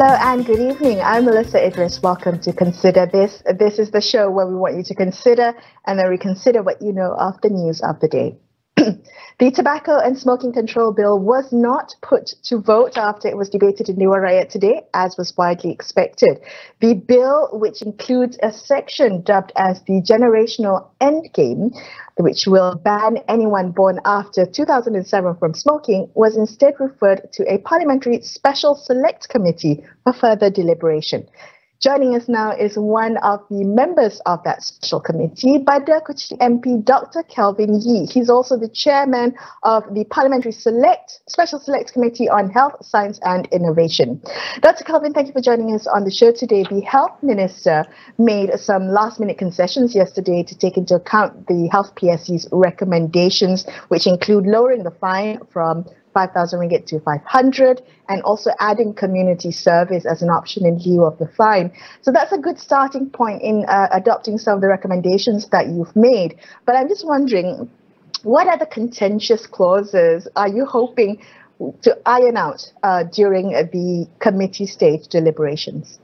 Hello and good evening. I'm Melissa Idris. Welcome to Consider This. This is the show where we want you to consider and then reconsider what you know of the news of the day. The Tobacco and Smoking Control Bill was not put to vote after it was debated in Dewan Rakyat today, as was widely expected. The bill, which includes a section dubbed as the Generational Endgame, which will ban anyone born after 2007 from smoking, was instead referred to a Parliamentary Special Select Committee for further deliberation. Joining us now is one of the members of that special committee, Badar Kuching MP Dr. Kelvin Yee. He's also the chairman of the Parliamentary Special Select Committee on Health, Science and Innovation. Dr. Kelvin, thank you for joining us on the show today. The Health Minister made some last-minute concessions yesterday to take into account the Health PSC's recommendations, which include lowering the fine from 5,000 ringgit to 500 and also adding community service as an option in lieu of the fine. So that's a good starting point in adopting some of the recommendations that you've made. But I'm just wondering, what other contentious clauses are you hoping to iron out during the committee stage deliberations?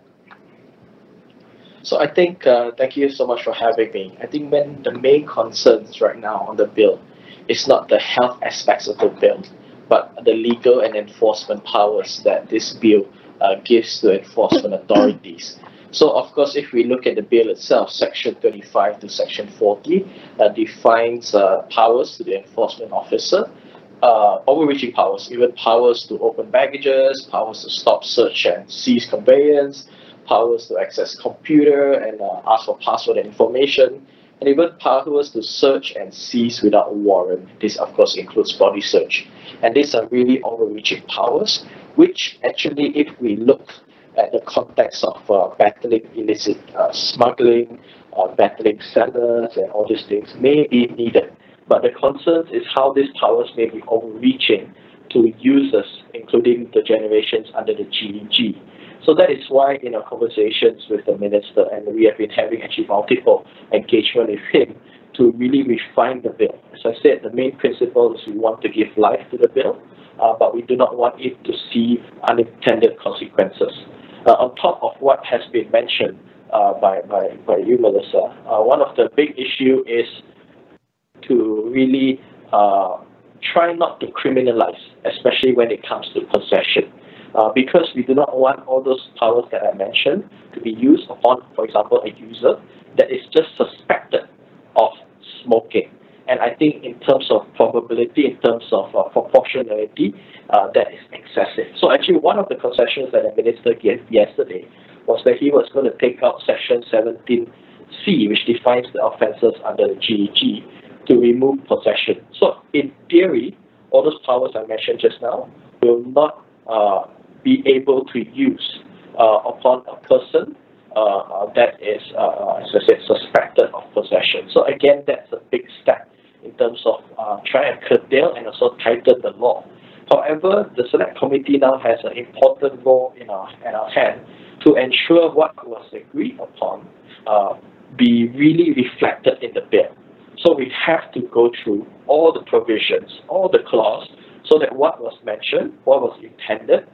So I think, thank you so much for having me. I think when the main concerns right now on the bill is not the health aspects of the bill, but the legal and enforcement powers that this bill gives to enforcement authorities. So, of course, if we look at the bill itself, Section 25 to Section 40 defines powers to the enforcement officer, overreaching powers, even powers to open baggages, powers to stop, search and seize conveyance, powers to access computer and ask for password and information, and even powers to search and seize without a warrant. This, of course, includes body search. And these are really overreaching powers, which actually, if we look at the context of battling illicit smuggling, battling sellers, and all these things, may be needed. But the concern is how these powers may be overreaching to users, including the generations under the GEG. So that is why in our conversations with the minister, and we have been having actually multiple engagement with him to really refine the bill. As I said, the main principle is we want to give life to the bill, but we do not want it to see unintended consequences. On top of what has been mentioned by you, Melissa, one of the big issue is to really try not to criminalize, especially when it comes to possession. Because we do not want all those powers that I mentioned to be used upon, for example, a user that is just suspected of smoking. And I think in terms of probability, in terms of proportionality, that is excessive. So actually one of the concessions that the minister gave yesterday was that he was going to take out Section 17C, which defines the offences under the GEG, to remove possession. So in theory, all those powers I mentioned just now will not be able to use upon a person that is, as I said, suspected of possession. So again, that's a big step in terms of trying to curtail and also tighten the law. However, the Select Committee now has an important role in our hand to ensure what was agreed upon be really reflected in the bill. So we have to go through all the provisions, all the clause, so that what was mentioned, what was intended,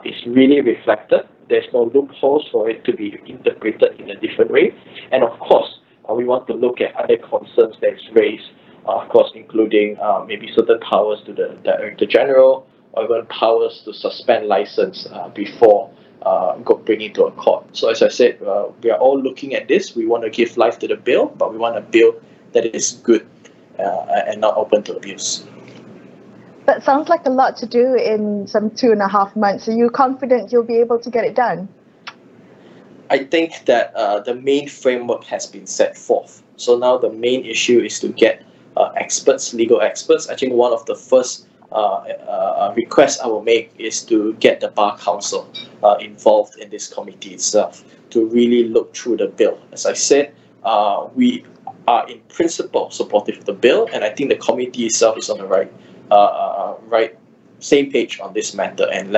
is really reflected. There's no loopholes for it to be interpreted in a different way. And of course, we want to look at other concerns that is raised, of course, including maybe certain powers to the Director General, or even powers to suspend license before bringing to a court. So as I said, we are all looking at this. We want to give life to the bill, but we want a bill that is good and not open to abuse. That sounds like a lot to do in some 2.5 months. Are you confident you'll be able to get it done? I think that the main framework has been set forth. So now the main issue is to get experts, legal experts. I think one of the first requests I will make is to get the Bar Council involved in this committee itself to really look through the bill. As I said, we are in principle supportive of the bill, and I think the committee itself is on the same page on this matter. And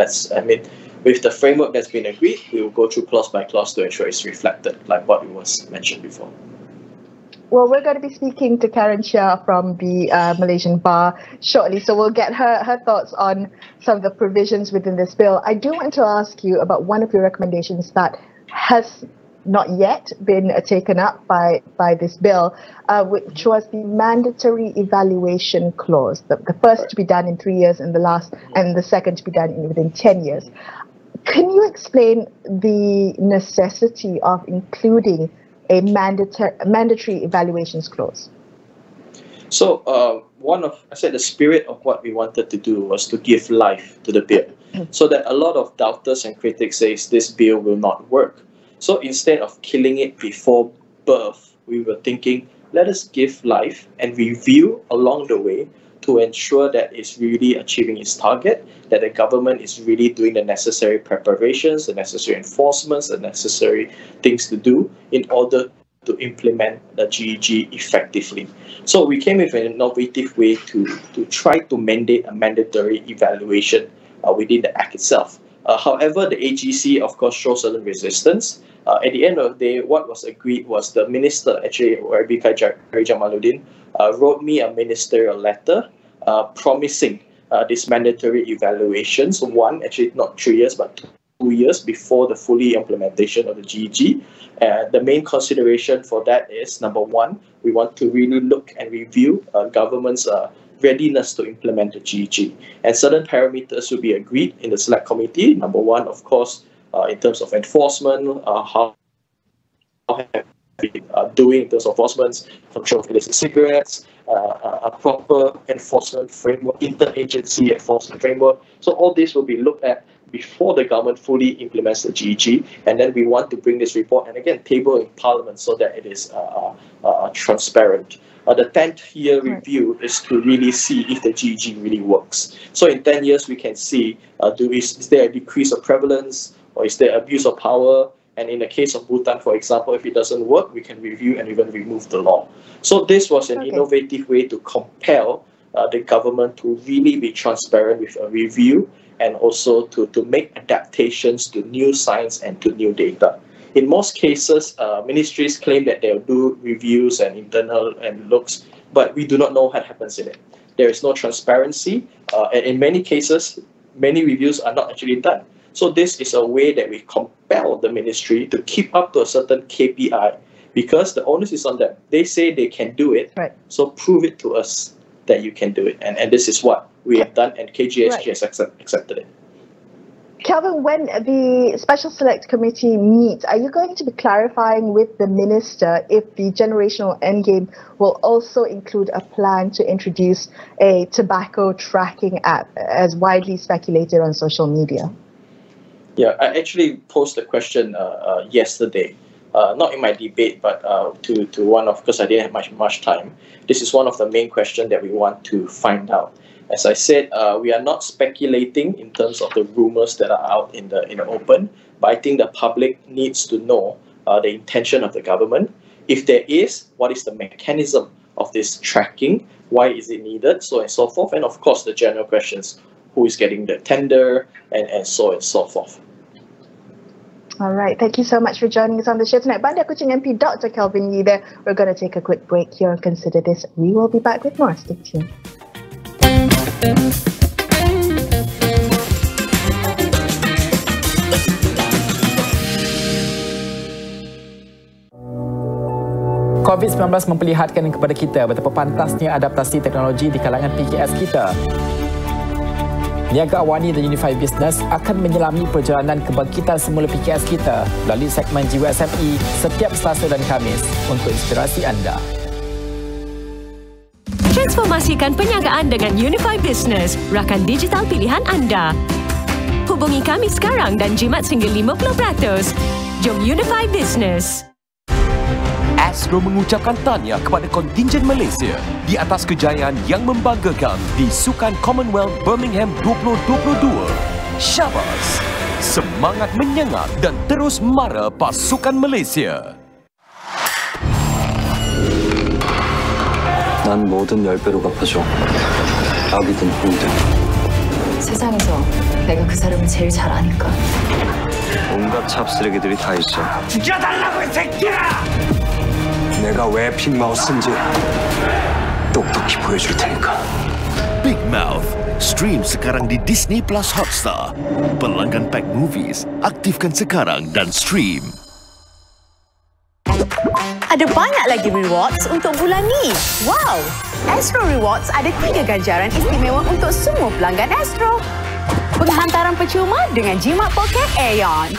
with the framework that's been agreed, we will go through clause by clause to ensure it's reflected, like what was mentioned before. Well, we're going to be speaking to Karen Chia from the Malaysian Bar shortly, so we'll get her thoughts on some of the provisions within this bill. I do want to ask you about one of your recommendations that has not yet been taken up by this bill, which was the mandatory evaluation clause. The first to be done in 3 years, and the second to be done within 10 years. Can you explain the necessity of including a mandatory evaluations clause? So the spirit of what we wanted to do was to give life to the bill, so that a lot of doubters and critics say this bill will not work. So instead of killing it before birth, we were thinking, let us give life and review along the way to ensure that it's really achieving its target, that the government is really doing the necessary preparations, the necessary enforcements, the necessary things to do in order to implement the GEG effectively. So we came with an innovative way to try to mandate a mandatory evaluation within the Act itself. However, the AGC, of course, shows certain resistance. At the end of the day, what was agreed was the minister, actually, Rabika Jamaluddin, wrote me a ministerial letter promising these mandatory evaluations, one, actually not 3 years, but 2 years before the fully implementation of the GEG. The main consideration for that is, number one, we want to really look and review government's readiness to implement the GEG. And certain parameters will be agreed in the select committee. Number one, of course, in terms of enforcement, how have we doing in terms of enforcement, control of illicit cigarettes, a proper enforcement framework, interagency enforcement framework. So all this will be looked at before the government fully implements the GEG, and then we want to bring this report and again table in Parliament so that it is transparent. The 10th year review is to really see if the GEG really works. So in 10 years we can see is there a decrease of prevalence, or is there abuse of power? And in the case of Bhutan, for example, if it doesn't work, we can review and even remove the law. So this was an innovative way to compel the government to really be transparent with a review, and also to make adaptations to new science and to new data. In most cases, ministries claim that they'll do reviews and internal and looks, but we do not know what happens in it. There is no transparency, and in many cases, many reviews are not actually done. So this is a way that we compel the ministry to keep up to a certain KPI, because the onus is on them. They say they can do it, so prove it to us that you can do it. And this is what we have done, and KGSG has accepted it. Kelvin, when the Special Select Committee meets, are you going to be clarifying with the Minister if the generational endgame will also include a plan to introduce a tobacco tracking app, as widely speculated on social media? Yeah, I actually posed the question yesterday, not in my debate, but to one of, because I didn't have much time. This is one of the main questions that we want to find out. As I said, we are not speculating in terms of the rumors that are out in the open, but I think the public needs to know the intention of the government. If there is, what is the mechanism of this tracking? Why is it needed? So on and so forth. And of course, the general questions, who is getting the tender, and so on and so forth. All right. Thank you so much for joining us on the show tonight. Bandar Kuching MP Dr. Kelvin Yee there. We're going to take a quick break here and consider this. We will be back with more. Stay tuned. COVID-19 memperlihatkan kepada kita betapa pantasnya adaptasi teknologi di kalangan PKS kita. Niaga AWANI dan Unify Business akan menyelami perjalanan kebangkitan semula PKS kita melalui segmen Jiwa SME setiap Selasa dan Khamis untuk inspirasi anda. Transformasikan perniagaan dengan Unify Business, rakan digital pilihan anda. Hubungi kami sekarang dan jimat sehingga 50%. Jom Unify Business. Astro mengucapkan tahniah kepada kontingen Malaysia di atas kejayaan yang membanggakan di Sukan Commonwealth Birmingham 2022. Syabas! Semangat menyengat dan terus mara pasukan Malaysia. 난 뭐든 10배로 갚아줘. 악이든 후이든. 세상에서 내가 그 사람을 제일 잘 아니까. 온갖 찹쓰레기들이 다 있어. 죽여달라고 이 새끼야! 내가 왜 빅마우스인지 똑똑히 보여줄 테니까. Big Mouth. Stream sekarang di Disney Plus Hotstar. Pelanggan Pack Movies, aktifkan sekarang dan stream. Ada banyak lagi rewards untuk bulan ni. Wow! Astro Rewards ada 3 ganjaran istimewa untuk semua pelanggan Astro. Penghantaran percuma dengan jimat poket Aeon.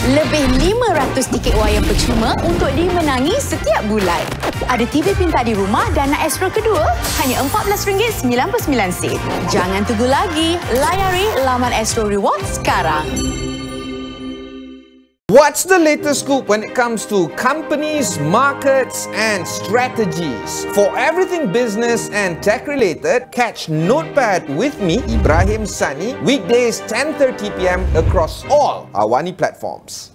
Lebih 500 tiket wayang percuma untuk dimenangi setiap bulan. Ada TV pintar di rumah dan nak Astro kedua hanya RM14.99. Jangan tunggu lagi. Layari laman Astro Rewards sekarang. What's the latest scoop when it comes to companies, markets and strategies? For everything business and tech related, catch Notepad with me, Ibrahim Sani, weekdays 10:30 p.m. across all AWANI platforms.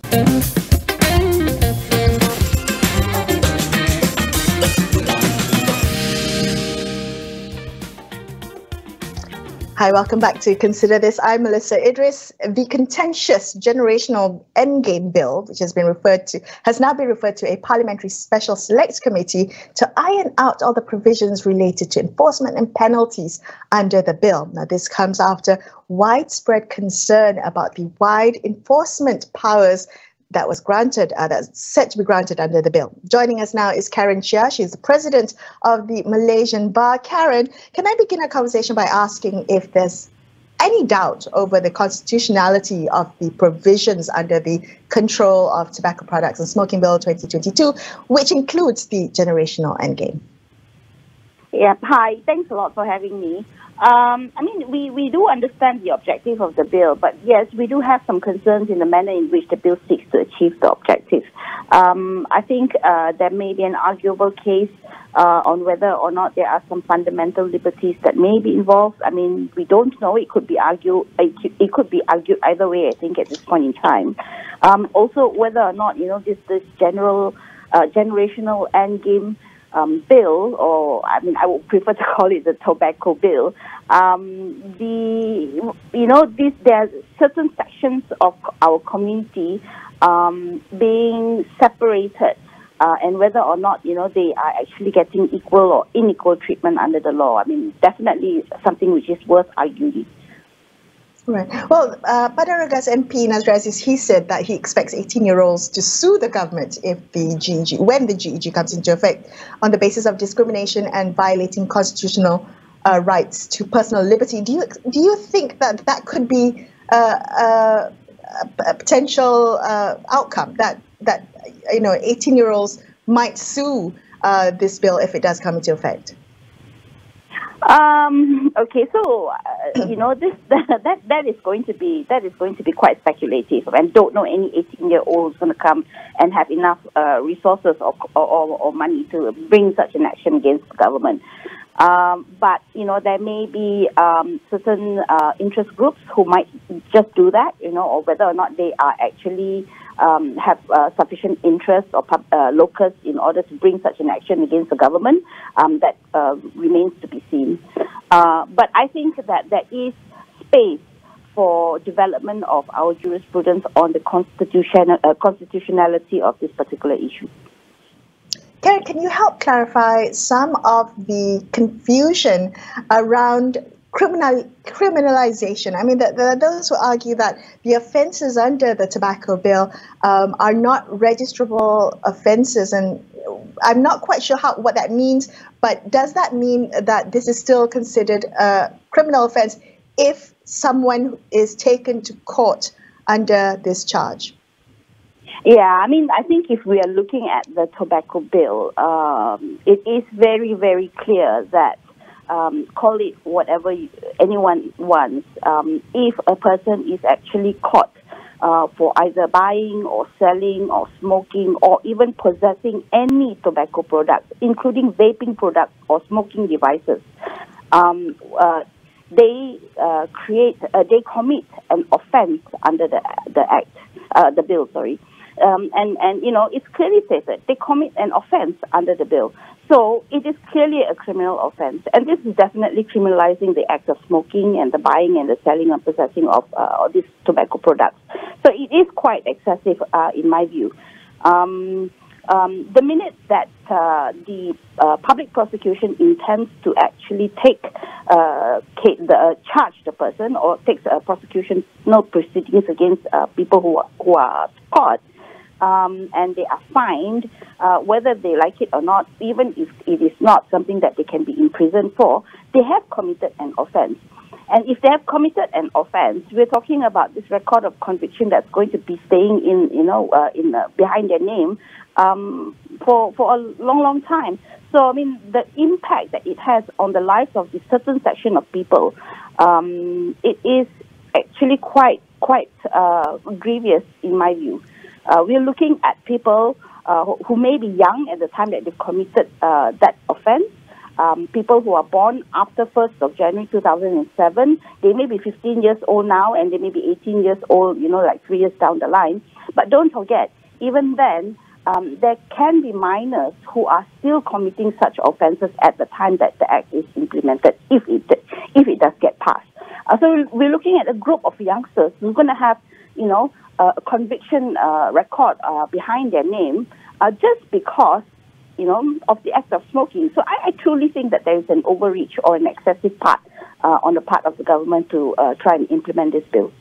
Hi, welcome back to Consider This. I'm Melissa Idris. The contentious generational endgame bill, which has now been referred to a parliamentary special select committee to iron out all the provisions related to enforcement and penalties under the bill. Now, this comes after widespread concern about the wide enforcement powers that was granted, that's set to be granted under the bill. Joining us now is Karen Chia. She's the president of the Malaysian Bar. Karen, can I begin our conversation by asking if there's any doubt over the constitutionality of the provisions under the Control of Tobacco Products and Smoking Bill 2022, which includes the generational endgame? Yeah, hi. Thanks a lot for having me. We do understand the objective of the bill, but yes, we do have some concerns in the manner in which the bill seeks to achieve the objective. I think there may be an arguable case on whether or not there are some fundamental liberties that may be involved. I mean, we don't know. It could be argued. It could be argued either way, I think, at this point in time. Also, whether or not this generational endgame bill, or I would prefer to call it the tobacco bill. There are certain sections of our community being separated, and whether or not they are actually getting equal or unequal treatment under the law. I mean, definitely something which is worth arguing. Right. Well, Padaraga's MP Nazir Aziz, he said that he expects 18-year-olds to sue the government when the GEG comes into effect on the basis of discrimination and violating constitutional rights to personal liberty. Do you think that could be a potential outcome that 18-year-olds might sue this bill if it does come into effect? Okay, so that is going to be quite speculative, and don't know any 18-year-old is going to come and have enough resources or money to bring such an action against the government. But there may be certain interest groups who might just do that, or whether or not they are actually have sufficient interest or locus in order to bring such an action against the government, that remains to be seen. But I think that there is space for development of our jurisprudence on the constitutionality of this particular issue. Karen, can you help clarify some of the confusion around criminalization? I mean, there are those who argue that the offences under the tobacco bill are not registrable offences, and I'm not quite sure what that means, but does that mean that this is still considered a criminal offence if someone is taken to court under this charge? Yeah, I mean, I think if we are looking at the tobacco bill, it is very, very clear that call it whatever anyone wants. If a person is actually caught for either buying or selling or smoking or even possessing any tobacco products, including vaping products or smoking devices, they commit an offence under the bill. It's clearly stated they commit an offence under the bill. So it is clearly a criminal offence, and this is definitely criminalising the act of smoking and the buying and the selling and possessing of these tobacco products. So it is quite excessive in my view. The minute that the public prosecution intends to actually charge the person or takes prosecutional proceedings against people who are caught, and they are fined, whether they like it or not, even if it is not something that they can be imprisoned for, they have committed an offence. And if they have committed an offence, we're talking about this record of conviction that's going to be staying behind their name for a long time. So, I mean, the impact that it has on the lives of this certain section of people, it is actually quite grievous in my view. We're looking at people who may be young at the time that they've committed that offence. People who are born after 1st of January 2007, they may be 15 years old now and they may be 18 years old, like 3 years down the line. But don't forget, even then, there can be minors who are still committing such offences at the time that the Act is implemented, if it does get passed. So we're looking at a group of youngsters who's going to have, a conviction record behind their name just because of the act of smoking. So I truly think that there is an overreach or an excessive part on the part of the government to try and implement this bill.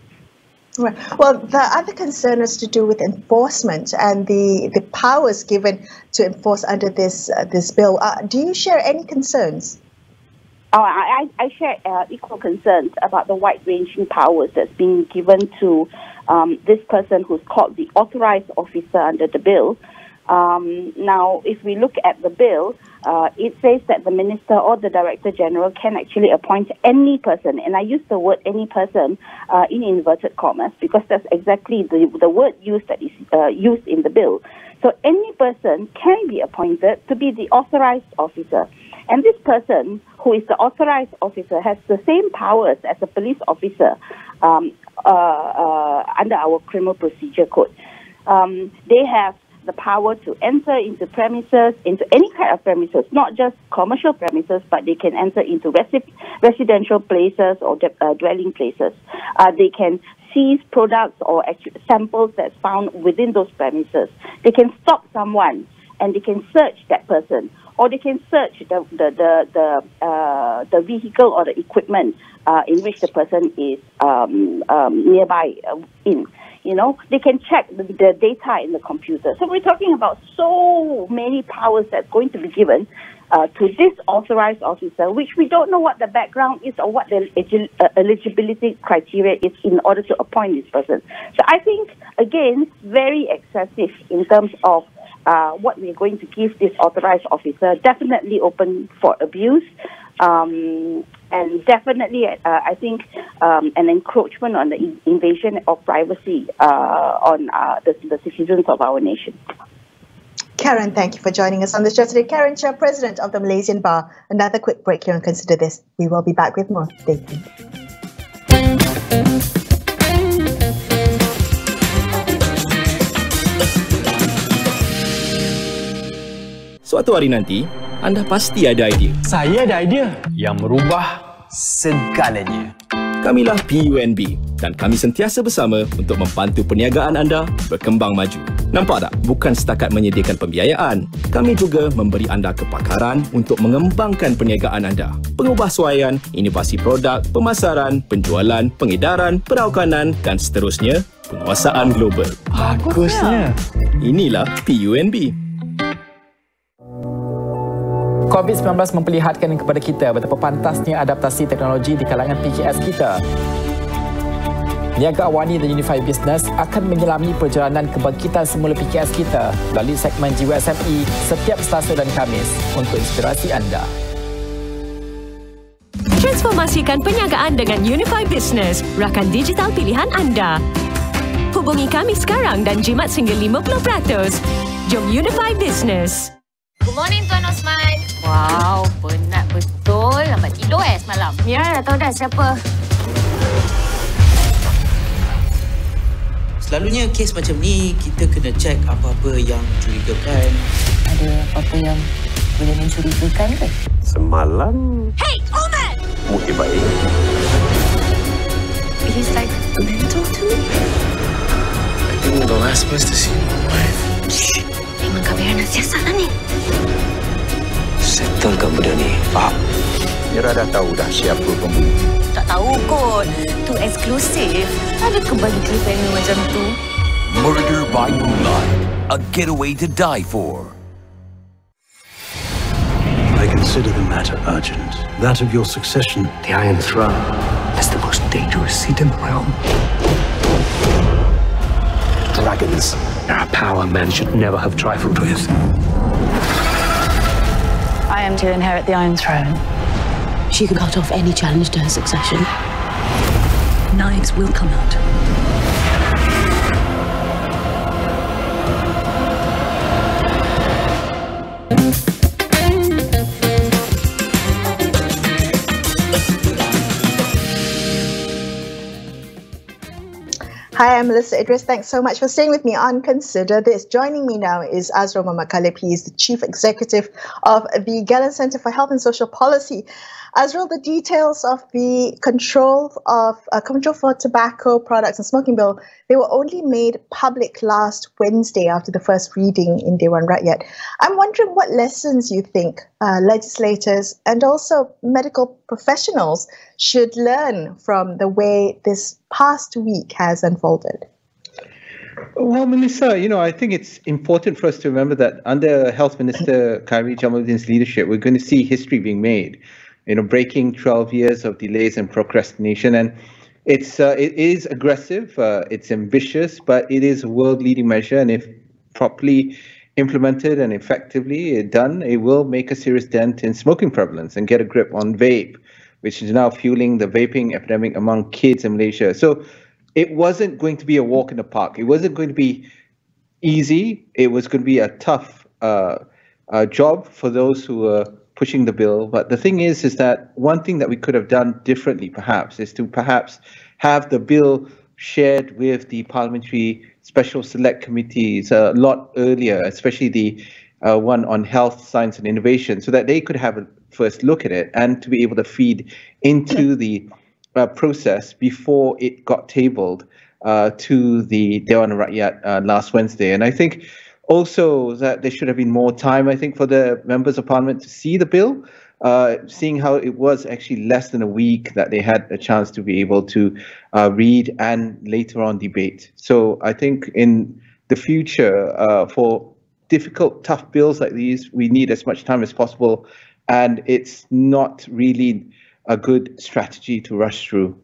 Right. Well, the other concern is to do with enforcement and the powers given to enforce under this bill. Do you share any concerns? I share equal concerns about the wide-ranging powers that's being given to this person who's called the authorized officer under the bill. Now, if we look at the bill, it says that the minister or the director general can actually appoint any person, and I use the word any person in inverted commas because that's exactly the word used that is used in the bill. So any person can be appointed to be the authorized officer, and this person who is the authorized officer has the same powers as a police officer under our criminal procedure code. They have the power to enter into premises, into any kind of premises, not just commercial premises, but they can enter into residential places or dwelling places. They can seize products or samples that's found within those premises. They can stop someone and they can search that person, or they can search the vehicle or the equipment in which the person is nearby in. They can check the data in the computer. So we're talking about so many powers that's going to be given to this authorized officer, which we don't know what the background is or what the eligibility criteria is in order to appoint this person. So I think, again, very excessive in terms of what we're going to give this authorized officer, definitely open for abuse. And definitely, I think, an encroachment on the invasion of privacy on the citizens of our nation. Karen, thank you for joining us on the show today. Karen Chia, President of the Malaysian Bar. Another quick break here and Consider This. We will be back with more. Stay tuned. Suatu hari nanti, anda pasti ada idea. Saya ada idea yang merubah segalanya. Kamilah PUNB dan kami sentiasa bersama untuk membantu perniagaan anda berkembang maju. Nampak tak? Bukan setakat menyediakan pembiayaan. Kami juga memberi anda kepakaran untuk mengembangkan perniagaan anda. Pengubahsuaian, inovasi produk, pemasaran, penjualan, pengedaran, peraukanan dan seterusnya, penguasaan global. Bagusnya. Inilah PUNB. COVID-19 memperlihatkan kepada kita betapa pantasnya adaptasi teknologi di kalangan PKS kita. Niaga AWANI dan Unified Business akan menyelami perjalanan kebangkitan semula PKS kita melalui segmen Jiwa SME setiap Selasa dan Khamis untuk inspirasi anda. Transformasikan perniagaan dengan Unified Business, rakan digital pilihan anda. Hubungi kami sekarang dan jimat sehingga 50%. Jom Unified Business. Good morning, Tuan Osman. Wow, penat betul. Lambat tidur semalam. Ya, dah tahu dah siapa. Selalunya kes macam ni, kita kena cek apa-apa yang mencurigakan. Ada apa-apa yang boleh mencurigakan ke? Semalam... Hey, Oman! Mungkin baik. He's like mental to me. I think the last place to see my wife Memang kabaran siasat lah ni. Settlekan benda ni, faham? Mira dah tahu dah siapa pembunuh. Tak tahu kot. Tu eksklusif. Ada ke bagi cliffhanger macam tu? Murder by Moonlight, a getaway to die for. I consider the matter urgent. That of your succession. The Iron Throne is the most dangerous seat in the realm. Dragons are a power men should never have trifled with. I am to inherit the Iron Throne. She can cut off any challenge to her succession. Knives will come out. Hi, I'm Melissa Idris. Thanks so much for staying with me on Consider This. Joining me now is Astro Mamakalip. He is the Chief Executive of the Gallen Centre for Health and Social Policy. Astro, the details of the control for tobacco products and smoking bill, they were only made public last Wednesday after the first reading in Dewan Rakyat. I'm wondering what lessons you think legislators and also medical professionals should learn from the way this past week has unfolded. Well, Melissa, I think it's important for us to remember that under Health Minister Khairi Jamaluddin's leadership, we're going to see history being made, breaking 12 years of delays and procrastination. And it is aggressive, it's ambitious, but it is a world-leading measure. And if properly implemented and effectively done, it will make a serious dent in smoking prevalence and get a grip on vape, which is now fueling the vaping epidemic among kids in Malaysia. So it wasn't going to be a walk in the park. It wasn't going to be easy. It was going to be a tough job for those who were pushing the bill. But the thing is that one thing that we could have done differently, perhaps, is to perhaps have the bill shared with the parliamentary special select committees a lot earlier, especially the one on health, science and innovation, so that they could have a first look at it and to be able to feed into the process before it got tabled to the Dewan Rakyat last Wednesday. And I think also that there should have been more time, I think, for the members of parliament to see the bill, seeing how it was actually less than a week that they had a chance to be able to read and later on debate. So I think in the future, for difficult, tough bills like these, we need as much time as possible, and it's not really a good strategy to rush through.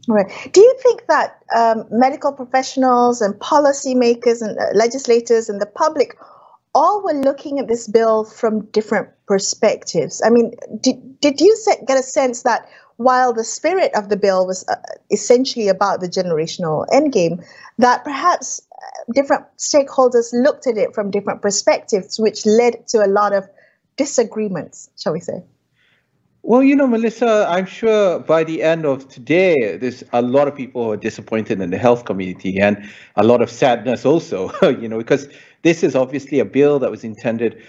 Right. Do you think that medical professionals and policymakers and legislators and the public all were looking at this bill from different perspectives? I mean, did you get a sense that while the spirit of the bill was essentially about the generational endgame, that perhaps different stakeholders looked at it from different perspectives, which led to a lot of disagreements, shall we say? Well, Melissa, I'm sure by the end of today, there's a lot of people who are disappointed in the health community and a lot of sadness also, because this is obviously a bill that was intended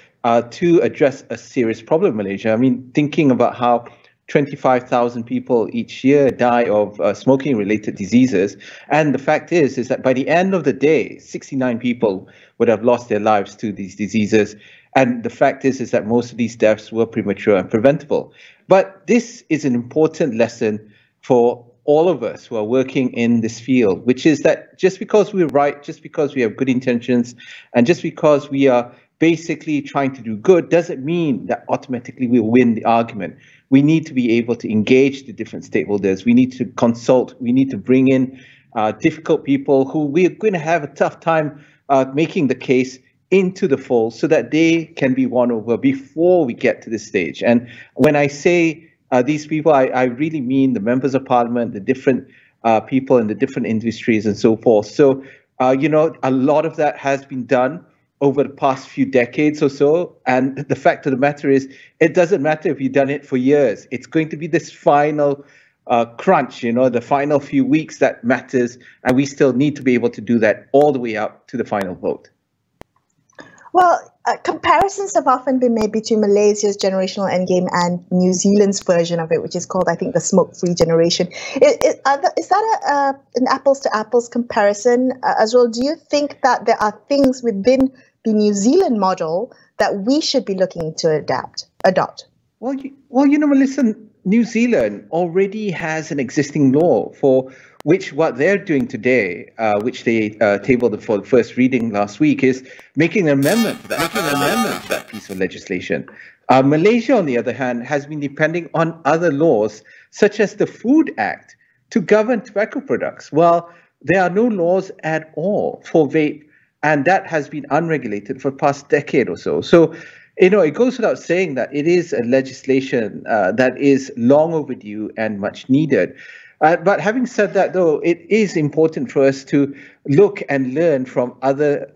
to address a serious problem in Malaysia. I mean, thinking about how 25,000 people each year die of smoking-related diseases. And the fact is that by the end of the day, 69 people would have lost their lives to these diseases. And the fact is that most of these deaths were premature and preventable. But this is an important lesson for all of us who are working in this field, which is that just because we're right, just because we have good intentions, and just because we are basically trying to do good, doesn't mean that automatically we'll win the argument. We need to be able to engage the different stakeholders. We need to consult. We need to bring in difficult people who we're going to have a tough time making the case into the fold so that they can be won over before we get to this stage. And when I say these people, I really mean the members of parliament, the different people in the different industries and so forth. So, a lot of that has been done over the past few decades or so. And the fact of the matter is, it doesn't matter if you've done it for years. It's going to be this final crunch, the final few weeks that matters. And we still need to be able to do that all the way up to the final vote. Well, comparisons have often been made between Malaysia's generational endgame and New Zealand's version of it, which is called, I think, the smoke-free generation. Is that an apples-to-apples comparison? As well, do you think that there are things within the New Zealand model that we should be looking to adopt? Well, Melissa, New Zealand already has an existing law for which what they're doing today, which they tabled for the first reading last week, is making an amendment to that piece of legislation. Malaysia, on the other hand, has been depending on other laws, such as the Food Act, to govern tobacco products. Well, there are no laws at all for vape, and that has been unregulated for the past decade or so. So, it goes without saying that it is a legislation that is long overdue and much needed. But having said that, though, it is important for us to look and learn from other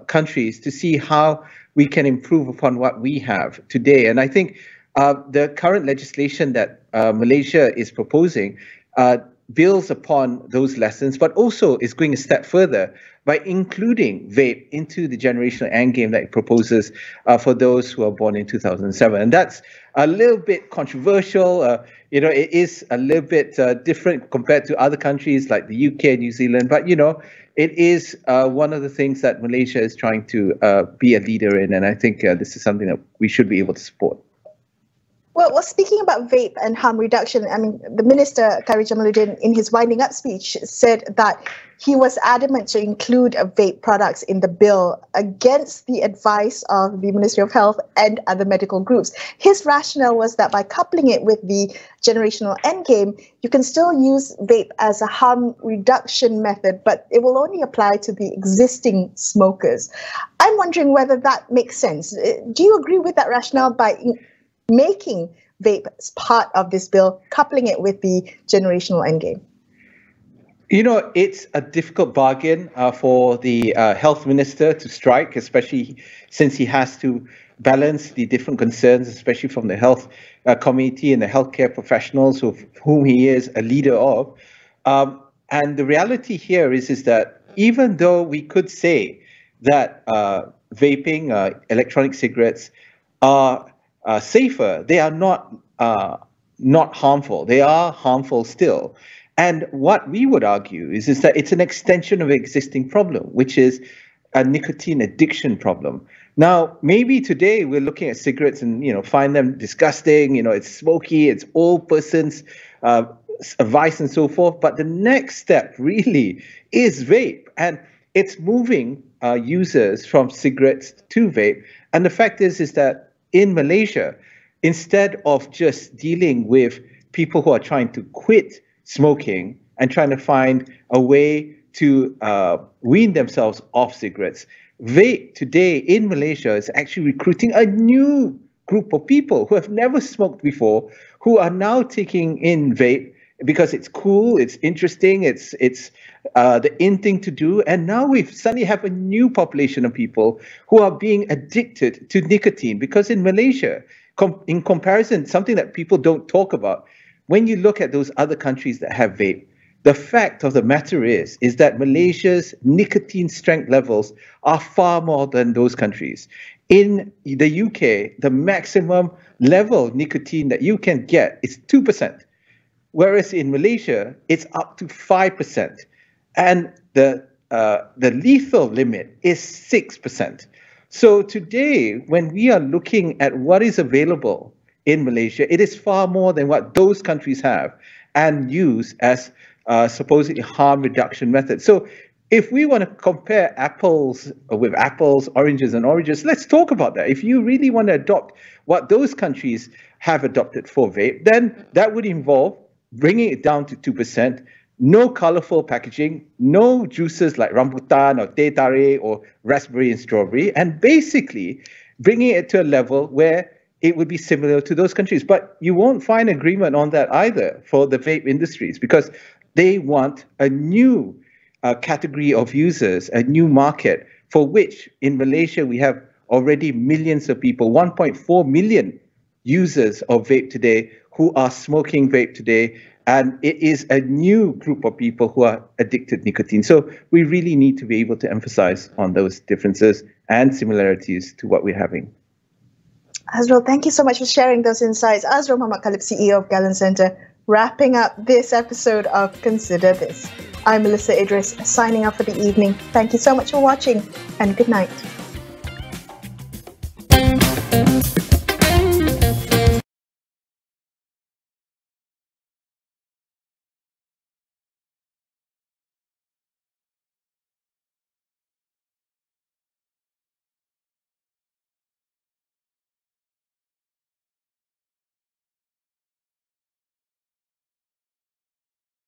countries to see how we can improve upon what we have today. And I think the current legislation that Malaysia is proposing builds upon those lessons, but also is going a step further by including vape into the generational endgame that it proposes for those who are born in 2007. And that's a little bit controversial. It is a little bit different compared to other countries like the UK and New Zealand. But, it is one of the things that Malaysia is trying to be a leader in. And I think this is something that we should be able to support. Well, speaking about vape and harm reduction, I mean, the Minister, Khairy Jamaluddin, in his winding up speech, said that he was adamant to include vape products in the bill against the advice of the Ministry of Health and other medical groups. His rationale was that by coupling it with the generational endgame, you can still use vape as a harm reduction method, but it will only apply to the existing smokers. I'm wondering whether that makes sense. Do you agree with that rationale by making vape as part of this bill, coupling it with the generational endgame? It's a difficult bargain for the health minister to strike, especially since he has to balance the different concerns, especially from the health community and the healthcare professionals whom he is a leader of. And the reality here is that even though we could say that vaping, electronic cigarettes are safer, they are not harmful. They are harmful still. And what we would argue is that it's an extension of an existing problem, which is a nicotine addiction problem. Now, maybe today we're looking at cigarettes and find them disgusting. It's smoky, it's old person's vice and so forth. But the next step really is vape, and it's moving users from cigarettes to vape. And the fact is that in Malaysia, instead of just dealing with people who are trying to quit smoking and trying to find a way to wean themselves off cigarettes, vape today in Malaysia is actually recruiting a new group of people who have never smoked before, who are now taking in vape because it's cool, it's interesting, it's the in thing to do. And now we suddenly have a new population of people who are being addicted to nicotine, because in Malaysia, in comparison, something that people don't talk about, when you look at those other countries that have vape, the fact of the matter is that Malaysia's nicotine strength levels are far more than those countries. In the UK, the maximum level of nicotine that you can get is 2%, whereas in Malaysia, it's up to 5%. And the lethal limit is 6%. So today, when we are looking at what is available in Malaysia, it is far more than what those countries have and use as supposedly harm reduction methods. So if we want to compare apples with apples, oranges and oranges, let's talk about that. If you really want to adopt what those countries have adopted for vape, then that would involve bringing it down to 2%, no colorful packaging, no juices like rambutan or teh tarik or raspberry and strawberry, and basically bringing it to a level where it would be similar to those countries. But you won't find agreement on that either for the vape industries, because they want a new category of users, a new market, for which in Malaysia we have already millions of people, 1.4 million users of vape today who are smoking vape today And it is a new group of people who are addicted to nicotine. So we really need to be able to emphasize on those differences and similarities to what we're having. Azrul, thank you so much for sharing those insights. Azrul Muhammad Khalib, CEO of Gallen Centre, wrapping up this episode of Consider This. I'm Melissa Idris, signing off for the evening. Thank you so much for watching, and good night.